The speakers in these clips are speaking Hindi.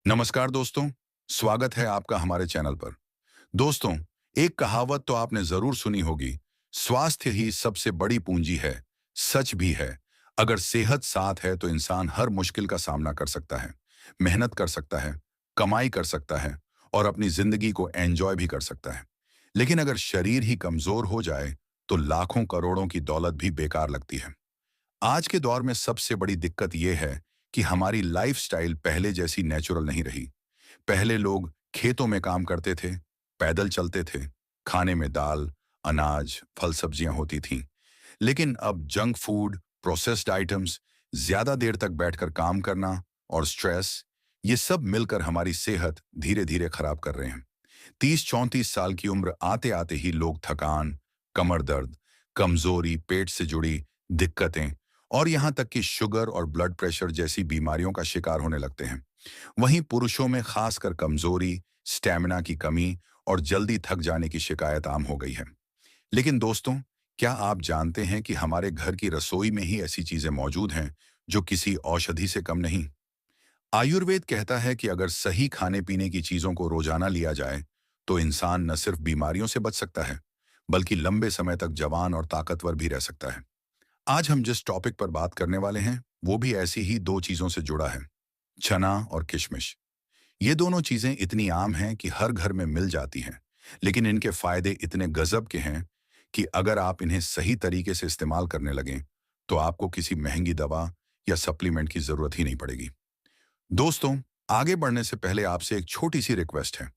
नमस्कार दोस्तों, स्वागत है आपका हमारे चैनल पर। दोस्तों, एक कहावत तो आपने जरूर सुनी होगी, स्वास्थ्य ही सबसे बड़ी पूंजी है। सच भी है। अगर सेहत साथ है तो इंसान हर मुश्किल का सामना कर सकता है, मेहनत कर सकता है, कमाई कर सकता है और अपनी जिंदगी को एंजॉय भी कर सकता है। लेकिन अगर शरीर ही कमजोर हो जाए तो लाखों करोड़ों की दौलत भी बेकार लगती है। आज के दौर में सबसे बड़ी दिक्कत यह है कि हमारी लाइफस्टाइल पहले जैसी नेचुरल नहीं रही। पहले लोग खेतों में काम करते थे, पैदल चलते थे, खाने में दाल, अनाज, फल सब्जियां होती थीं। लेकिन अब जंक फूड, प्रोसेस्ड आइटम्स, ज्यादा देर तक बैठकर काम करना और स्ट्रेस, ये सब मिलकर हमारी सेहत धीरे धीरे खराब कर रहे हैं। 30-34 साल की उम्र आते आते ही लोग थकान, कमर दर्द, कमजोरी, पेट से जुड़ी दिक्कतें और यहाँ तक कि शुगर और ब्लड प्रेशर जैसी बीमारियों का शिकार होने लगते हैं। वहीं पुरुषों में खासकर कमजोरी, स्टैमिना की कमी और जल्दी थक जाने की शिकायत आम हो गई है। लेकिन दोस्तों, क्या आप जानते हैं कि हमारे घर की रसोई में ही ऐसी चीजें मौजूद हैं जो किसी औषधि से कम नहीं? आयुर्वेद कहता है कि अगर सही खाने पीने की चीजों को रोजाना लिया जाए तो इंसान न सिर्फ बीमारियों से बच सकता है, बल्कि लंबे समय तक जवान और ताकतवर भी रह सकता है। आज हम जिस टॉपिक पर बात करने वाले हैं वो भी ऐसी ही दो चीजों से जुड़ा है, चना और किशमिश। ये दोनों चीजें इतनी आम हैं कि हर घर में मिल जाती हैं, लेकिन इनके फायदे इतने गजब के हैं कि अगर आप इन्हें सही तरीके से इस्तेमाल करने लगें तो आपको किसी महंगी दवा या सप्लीमेंट की जरूरत ही नहीं पड़ेगी। दोस्तों, आगे बढ़ने से पहले आपसे एक छोटी सी रिक्वेस्ट है।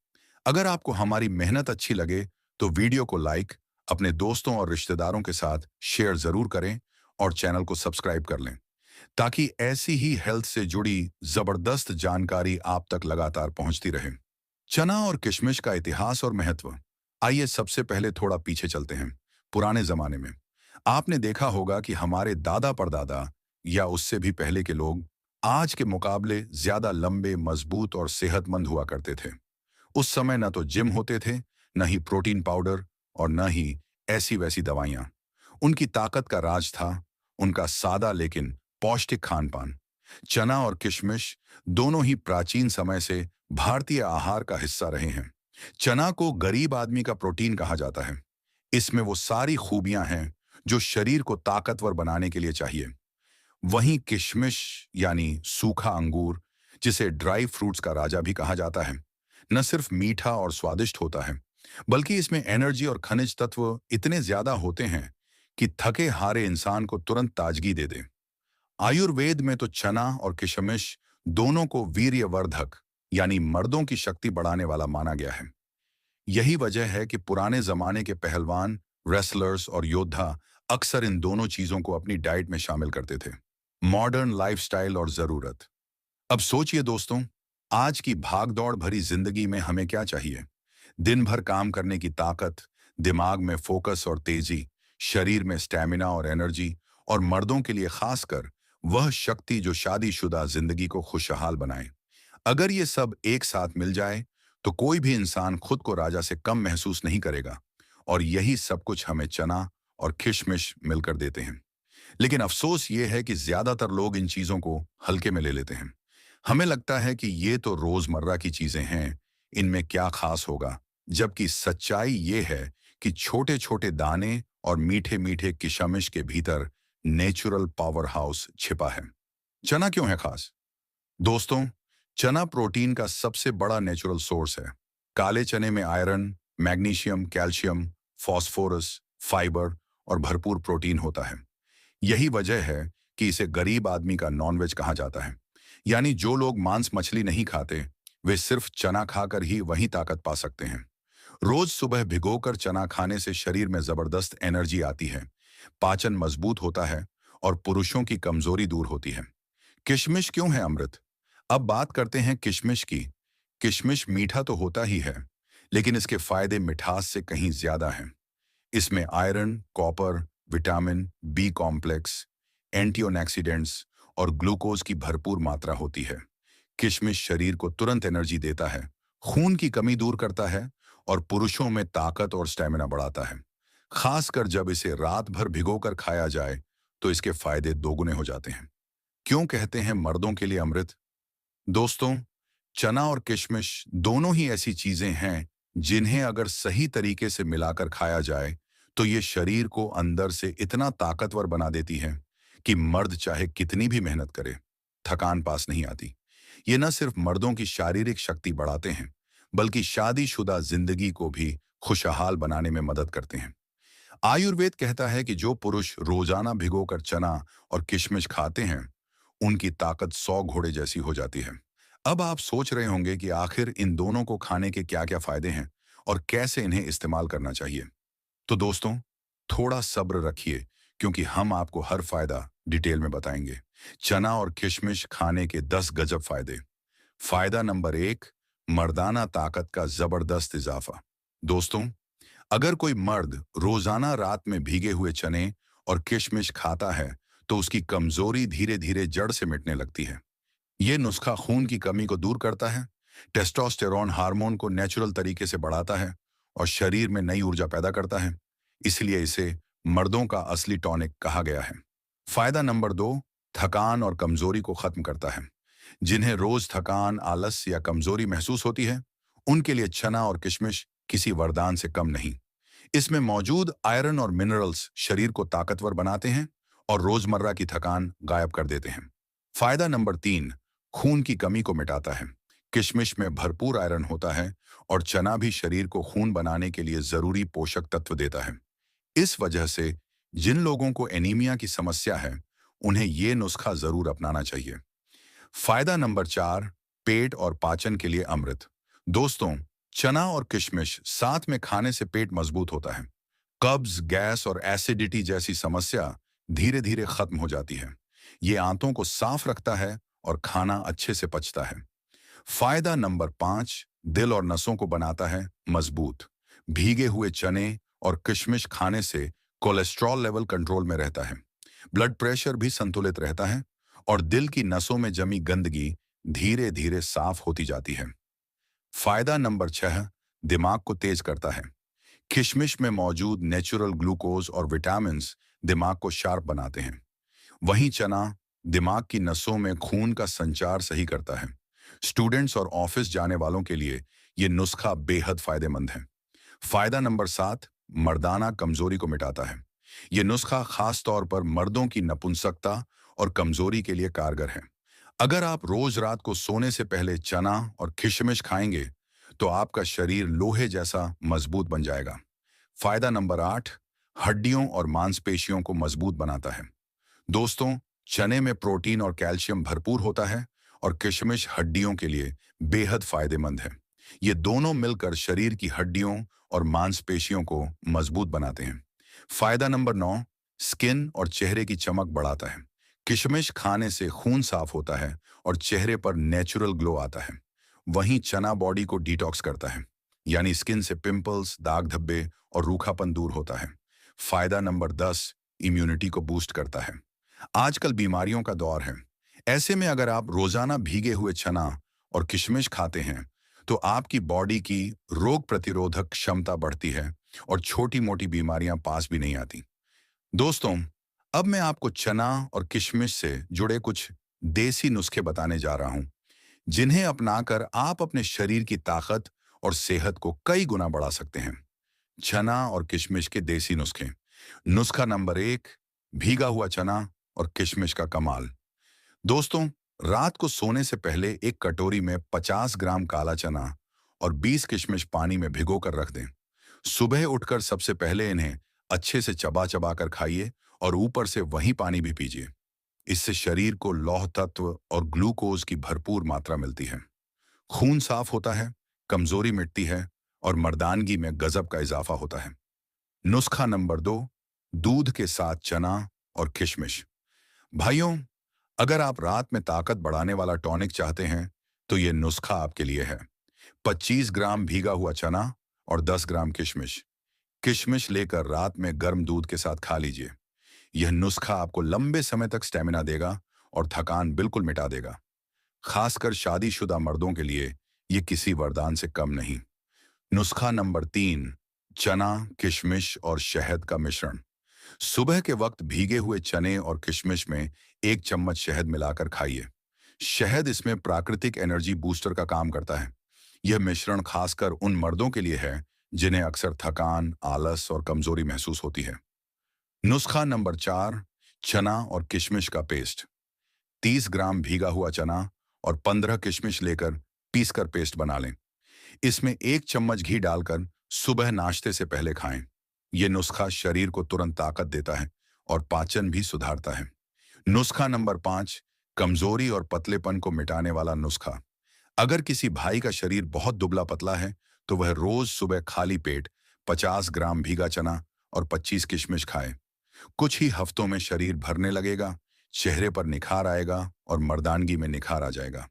अगर आपको हमारी मेहनत अच्छी लगे तो वीडियो को लाइक, अपने दोस्तों और रिश्तेदारों के साथ शेयर जरूर करें और चैनल को सब्सक्राइब कर लें ताकि ऐसी ही हेल्थ से जुड़ी जबरदस्त जानकारी आप तक लगातार पहुंचती रहे। चना और किशमिश का इतिहास और महत्व। आइए सबसे पहले थोड़ा पीछे चलते हैं। पुराने जमाने में आपने देखा होगा कि हमारे दादा परदादा या उससे भी पहले के लोग आज के मुकाबले ज्यादा लंबे, मजबूत और सेहतमंद हुआ करते थे। उस समय न तो जिम होते थे, न ही प्रोटीन पाउडर और न ही ऐसी वैसी दवाइयां। उनकी ताकत का राज था उनका सादा लेकिन पौष्टिक खान पान। चना और किशमिश दोनों ही प्राचीन समय से भारतीय आहार का हिस्सा रहे हैं। चना को गरीब आदमी का प्रोटीन कहा जाता है। इसमें वो सारी खूबियां हैं जो शरीर को ताकतवर बनाने के लिए चाहिए। वहीं किशमिश यानी सूखा अंगूर, जिसे ड्राई फ्रूट्स का राजा भी कहा जाता है, न सिर्फ मीठा और स्वादिष्ट होता है, बल्कि इसमें एनर्जी और खनिज तत्व इतने ज्यादा होते हैं कि थके हारे इंसान को तुरंत ताजगी दे दे। आयुर्वेद में तो चना और किशमिश दोनों को वीर्यवर्धक यानी मर्दों की शक्ति बढ़ाने वाला माना गया है। यही वजह है कि पुराने जमाने के पहलवान, रेसलर्स और योद्धा अक्सर इन दोनों चीजों को अपनी डाइट में शामिल करते थे। मॉडर्न लाइफस्टाइल और जरूरत। अब सोचिए दोस्तों, आज की भागदौड़ भरी जिंदगी में हमें क्या चाहिए? दिन भर काम करने की ताकत, दिमाग में फोकस और तेजी, शरीर में स्टैमिना और एनर्जी, और मर्दों के लिए खासकर वह शक्ति जो शादीशुदा जिंदगी को खुशहाल बनाए। अगर ये सब एक साथ मिल जाए तो कोई भी इंसान खुद को राजा से कम महसूस नहीं करेगा, और यही सब कुछ हमें चना और किशमिश मिलकर देते हैं। लेकिन अफसोस ये है कि ज्यादातर लोग इन चीजों को हल्के में ले लेते हैं। हमें लगता है कि ये तो रोजमर्रा की चीजें हैं, इनमें क्या खास होगा, जबकि सच्चाई ये है कि छोटे छोटे दाने और मीठे मीठे किशमिश के भीतर नेचुरल पावर हाउस छिपा है। चना क्यों है खास? दोस्तों, चना प्रोटीन का सबसे बड़ा नेचुरल सोर्स है। काले चने में iron, magnesium, calcium, phosphorus, fibre और भरपूर प्रोटीन होता है। यही वजह है कि इसे गरीब आदमी का नॉनवेज कहा जाता है। यानी जो लोग मांस मछली नहीं खाते, वे सिर्फ चना खाकर ही वही ताकत पा सकते हैं। रोज सुबह भिगोकर चना खाने से शरीर में जबरदस्त एनर्जी आती है, पाचन मजबूत होता है और पुरुषों की कमजोरी दूर होती है। किशमिश क्यों है अमृत? अब बात करते हैं किशमिश की। किशमिश मीठा तो होता ही है, लेकिन इसके फायदे मिठास से कहीं ज्यादा हैं। इसमें iron, copper, vitamin B complex, antioxidants और ग्लूकोज की भरपूर मात्रा होती है। किशमिश शरीर को तुरंत एनर्जी देता है, खून की कमी दूर करता है और पुरुषों में ताकत और स्टैमिना बढ़ाता है। खासकर जब इसे रात भर भिगोकर खाया जाए तो इसके फायदे दोगुने हो जाते हैं। क्यों कहते हैं मर्दों के लिए अमृत? दोस्तों, चना और किशमिश दोनों ही ऐसी चीजें हैं जिन्हें अगर सही तरीके से मिलाकर खाया जाए तो ये शरीर को अंदर से इतना ताकतवर बना देती है कि मर्द चाहे कितनी भी मेहनत करे, थकान पास नहीं आती। ये न सिर्फ मर्दों की शारीरिक शक्ति बढ़ाते हैं, बल्कि शादीशुदा जिंदगी को भी खुशहाल बनाने में मदद करते हैं। आयुर्वेद कहता है कि जो पुरुष रोजाना भिगोकर चना और किशमिश खाते हैं, उनकी ताकत 100 घोड़े जैसी हो जाती है। अब आप सोच रहे होंगे कि आखिर इन दोनों को खाने के क्या-क्या फायदे हैं और कैसे इन्हें इस्तेमाल करना चाहिए। तो दोस्तों, थोड़ा सब्र रखिए क्योंकि हम आपको हर फायदा डिटेल में बताएंगे। चना और किशमिश खाने के 10 गजब फायदे। फायदा नंबर 1, मर्दाना ताकत का जबरदस्त इजाफा। दोस्तों, अगर कोई मर्द रोजाना रात में भीगे हुए चने और किशमिश खाता है, तो उसकी कमजोरी धीरे धीरे जड़ से मिटने लगती है। ये नुस्खा खून की कमी को दूर करता है, टेस्टोस्टेरोन हार्मोन को नेचुरल तरीके से बढ़ाता है और शरीर में नई ऊर्जा पैदा करता है। इसलिए इसे मर्दों का असली टॉनिक कहा गया है। फायदा नंबर 2, थकान और कमजोरी को खत्म करता है। जिन्हें रोज थकान, आलस या कमजोरी महसूस होती है, उनके लिए चना और किशमिश किसी वरदान से कम नहीं। इसमें मौजूद आयरन और मिनरल्स शरीर को ताकतवर बनाते हैं और रोजमर्रा की थकान गायब कर देते हैं। फायदा नंबर 3, खून की कमी को मिटाता है। किशमिश में भरपूर आयरन होता है और चना भी शरीर को खून बनाने के लिए जरूरी पोषक तत्व देता है। इस वजह से जिन लोगों को एनीमिया की समस्या है, उन्हें ये नुस्खा जरूर अपनाना चाहिए। फायदा नंबर 4, पेट और पाचन के लिए अमृत। दोस्तों, चना और किशमिश साथ में खाने से पेट मजबूत होता है। कब्ज, गैस और एसिडिटी जैसी समस्या धीरे धीरे खत्म हो जाती है। ये आंतों को साफ रखता है और खाना अच्छे से पचता है। फायदा नंबर 5, दिल और नसों को बनाता है मजबूत। भीगे हुए चने और किशमिश खाने से कोलेस्ट्रॉल लेवल कंट्रोल में रहता है, ब्लड प्रेशर भी संतुलित रहता है और दिल की नसों में जमी गंदगी धीरे धीरे साफ होती जाती है। फायदा नंबर 6, दिमाग को तेज करता है। किशमिश में मौजूद नेचुरल ग्लूकोज और विटामिन्स दिमाग को शार्प बनाते हैं। वहीं चना दिमाग की नसों में खून का संचार सही करता है। स्टूडेंट्स और ऑफिस जाने वालों के लिए ये नुस्खा बेहद फायदेमंद है। फायदा नंबर 7, मर्दाना कमजोरी को मिटाता है। ये नुस्खा खास तौर पर मर्दों की नपुंसकता और कमजोरी के लिए कारगर है। अगर आप रोज रात को सोने से पहले चना और किशमिश खाएंगे, तो आपका शरीर लोहे जैसा मजबूत बन जाएगा। फायदा नंबर 8, हड्डियों और मांसपेशियों को मजबूत बनाता है। दोस्तों, चने में प्रोटीन और कैल्शियम भरपूर होता है और किशमिश हड्डियों के लिए बेहद फायदेमंद है। ये दोनों मिलकर शरीर की हड्डियों और मांसपेशियों को मजबूत बनाते हैं। फायदा नंबर 9, स्किन और चेहरे की चमक बढ़ाता है। किशमिश खाने से खून साफ होता है और चेहरे पर नेचुरल ग्लो आता है। वहीं चना बॉडी को डिटॉक्स करता है, यानी स्किन से पिंपल्स, दाग धब्बे और रूखापन दूर होता है। फायदा नंबर 10, इम्यूनिटी को बूस्ट करता है। आजकल बीमारियों का दौर है। ऐसे में अगर आप रोजाना भीगे हुए चना और किशमिश खाते हैं, तो आपकी बॉडी की रोग प्रतिरोधक क्षमता बढ़ती है और छोटी मोटी बीमारियां पास भी नहीं आती। दोस्तों, अब मैं आपको चना और किशमिश से जुड़े कुछ देसी नुस्खे बताने जा रहा हूं, जिन्हें अपनाकर आप अपने शरीर की ताकत और सेहत को कई गुना बढ़ा सकते हैं। चना और किशमिश के देसी नुस्खे। नुस्खा नंबर 1, भीगा हुआ चना और किशमिश का कमाल। दोस्तों, रात को सोने से पहले एक कटोरी में 50 ग्राम काला चना और 20 किशमिश पानी में भिगोकर रख दें। सुबह उठकर सबसे पहले इन्हें अच्छे से चबा चबा कर खाइए और ऊपर से वही पानी भी पीजिए। इससे शरीर को लौह तत्व और ग्लूकोज की भरपूर मात्रा मिलती है। खून साफ होता है, कमजोरी मिटती है और मर्दानगी में गजब का इजाफा होता है। नुस्खा नंबर 2, दूध के साथ चना और किशमिश। भाइयों, अगर आप रात में ताकत बढ़ाने वाला टॉनिक चाहते हैं, तो ये नुस्खा आपके लिए है। 25 ग्राम भीगा हुआ चना और 10 ग्राम किशमिश। किशमिश लेकर रात में गर्म दूध के साथ खा लीजिए। यह नुस्खा आपको लंबे समय तक स्टेमिना देगा और थकान बिल्कुल मिटा देगा। खासकर शादीशुदा मर्दों के लिए ये किसी वरदान से कम नहीं। नुस्खा नंबर 3, चना, किशमिश और शहद का मिश्रण। सुबह के वक्त भीगे हुए चने और किशमिश में 1 चम्मच शहद मिलाकर खाइए। शहद इसमें प्राकृतिक एनर्जी बूस्टर का काम करता है। यह मिश्रण खासकर उन मर्दों के लिए है जिन्हें अक्सर थकान, आलस और कमजोरी महसूस होती है। नुस्खा नंबर 4, चना और किशमिश का पेस्ट। 30 ग्राम भीगा हुआ चना और 15 किशमिश लेकर पीसकर पेस्ट बना लें। इसमें 1 चम्मच घी डालकर सुबह नाश्ते से पहले खाएं। यह नुस्खा शरीर को तुरंत ताकत देता है और पाचन भी सुधारता है। नुस्खा नंबर 5, कमजोरी और पतलेपन को मिटाने वाला नुस्खा। अगर किसी भाई का शरीर बहुत दुबला पतला है तो वह रोज सुबह खाली पेट 50 ग्राम भीगा चना और 25 किशमिश खाए। कुछ ही हफ्तों में शरीर भरने लगेगा, चेहरे पर निखार आएगा और मर्दानगी में निखार आ जाएगा।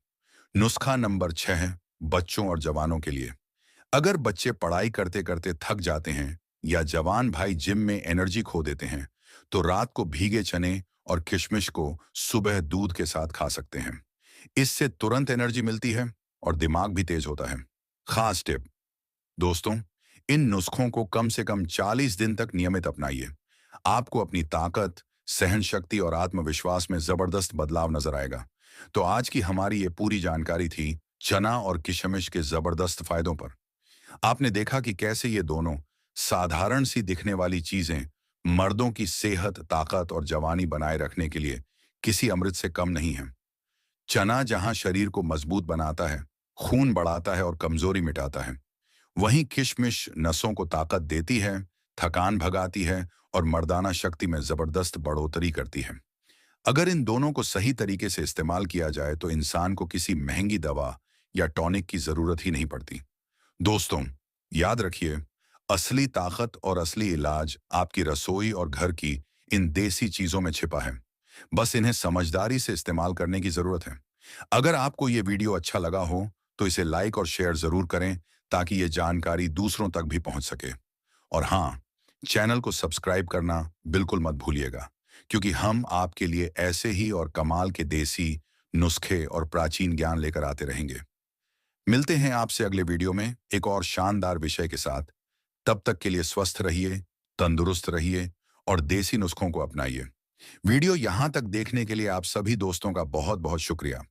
नुस्खा नंबर 6, बच्चों और जवानों के लिए। अगर बच्चे पढ़ाई करते करते थक जाते हैं या जवान भाई जिम में एनर्जी खो देते हैं तो रात को भीगे चने और किशमिश को सुबह दूध के साथ खा सकते हैं। इससे तुरंत एनर्जी मिलती है और दिमाग भी तेज होता है। खास टिप दोस्तों, इन नुस्खों को कम से कम 40 दिन तक नियमित अपनाइए। आपको अपनी ताकत, सहन शक्ति और आत्मविश्वास में जबरदस्त बदलाव नजर आएगा। तो आज की हमारी ये पूरी जानकारी थी चना और किशमिश के जबरदस्त फायदों पर। आपने देखा कि कैसे ये दोनों साधारण सी दिखने वाली चीजें मर्दों की सेहत, ताकत और जवानी बनाए रखने के लिए किसी अमृत से कम नहीं है। चना जहां शरीर को मजबूत बनाता है, खून बढ़ाता है और कमजोरी मिटाता है, वहीं किशमिश नसों को ताकत देती है, थकान भगाती है और मर्दाना शक्ति में जबरदस्त बढ़ोतरी करती है। अगर इन दोनों को सही तरीके से इस्तेमाल किया जाए तो इंसान को किसी महंगी दवा या टॉनिक की जरूरत ही नहीं पड़ती। दोस्तों, याद रखिए, असली ताकत और असली इलाज आपकी रसोई और घर की इन देसी चीजों में छिपा है। बस इन्हें समझदारी से इस्तेमाल करने की जरूरत है। अगर आपको ये वीडियो अच्छा लगा हो तो इसे लाइक और शेयर जरूर करें ताकि ये जानकारी दूसरों तक भी पहुंच सके। और हाँ, चैनल को सब्सक्राइब करना बिल्कुल मत भूलिएगा, क्योंकि हम आपके लिए ऐसे ही और कमाल के देसी नुस्खे और प्राचीन ज्ञान लेकर आते रहेंगे। मिलते हैं आपसे अगले वीडियो में एक और शानदार विषय के साथ। तब तक के लिए स्वस्थ रहिए, तंदुरुस्त रहिए और देसी नुस्खों को अपनाइए। वीडियो यहां तक देखने के लिए आप सभी दोस्तों का बहुत बहुत शुक्रिया।